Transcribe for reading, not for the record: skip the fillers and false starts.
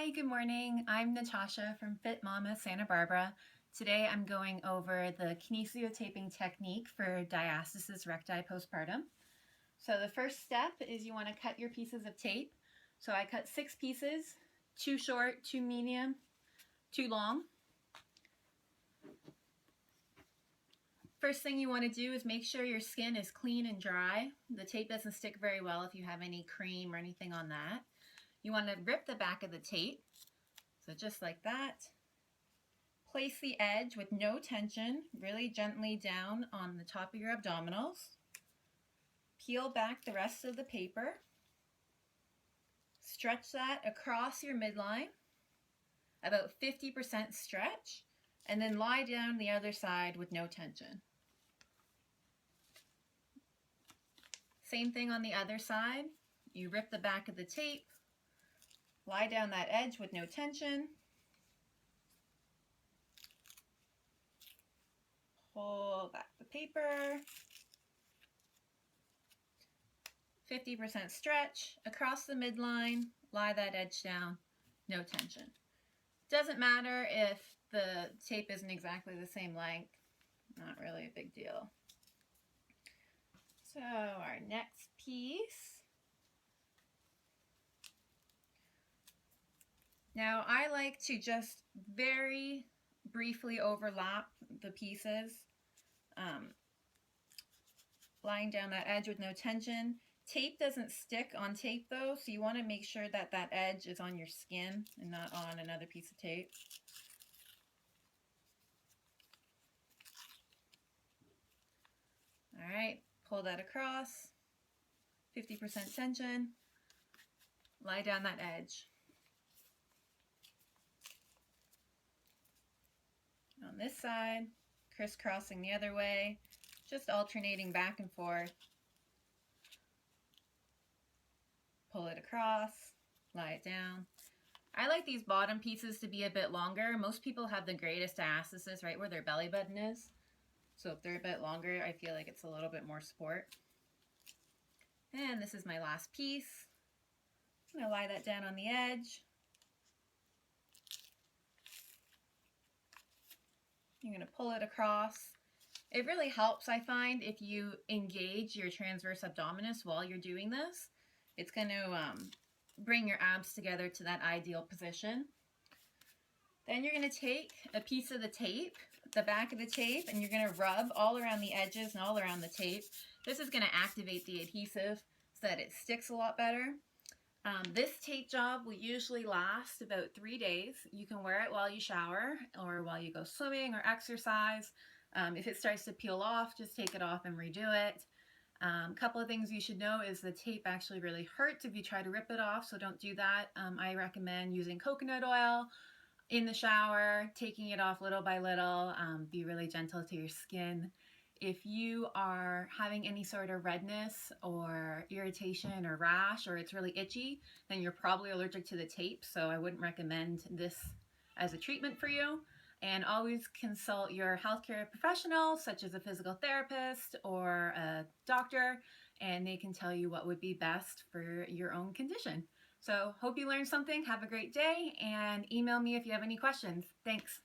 Hi, good morning. I'm Natasha from Fit Mama Santa Barbara. Today I'm going over the kinesiotaping technique for diastasis recti postpartum. So the first step is you want to cut your pieces of tape. So I cut 6 pieces, 2 short, 2 medium, 2 long. First thing you want to do is make sure your skin is clean and dry. The tape doesn't stick very well if you have any cream or anything on that. You want to rip the back of the tape. So just like that. Place the edge with no tension, really gently down on the top of your abdominals. Peel back the rest of the paper. Stretch that across your midline, about 50% stretch, and then lie down the other side with no tension. Same thing on the other side. You rip the back of the tape, lie down that edge with no tension, pull back the paper, 50% stretch, across the midline, lie that edge down, no tension. Doesn't matter if the tape isn't exactly the same length, not really a big deal. So our next piece. Now I like to just very briefly overlap the pieces, lying down that edge with no tension. Tape doesn't stick on tape though, so you want to make sure that that edge is on your skin and not on another piece of tape. All right, pull that across, 50% tension, lie down that edge. On this side, crisscrossing the other way, just alternating back and forth. Pull it across, lie it down. I like these bottom pieces to be a bit longer. Most people have the greatest diastasis right where their belly button is. So if they're a bit longer, I feel like it's a little bit more sport. And this is my last piece. I'm going to lie that down on the edge. You're going to pull it across. It really helps, I find, if you engage your transverse abdominis while you're doing this. It's going to bring your abs together to that ideal position. Then you're going to take a piece of the tape, the back of the tape, and you're going to rub all around the edges and all around the tape. This is going to activate the adhesive so that it sticks a lot better. This tape job will usually last about 3 days. You can wear it while you shower or while you go swimming or exercise. If it starts to peel off, just take it off and redo it. Couple of things you should know is the tape actually really hurts if you try to rip it off, so don't do that. I recommend using coconut oil in the shower, taking it off little by little. Be really gentle to your skin. If you are having any sort of redness or irritation or rash, or it's really itchy, then you're probably allergic to the tape, so I wouldn't recommend this as a treatment for you. And always consult your healthcare professional, such as a physical therapist or a doctor, and they can tell you what would be best for your own condition. So hope you learned something. Have a great day, and email me if you have any questions. Thanks.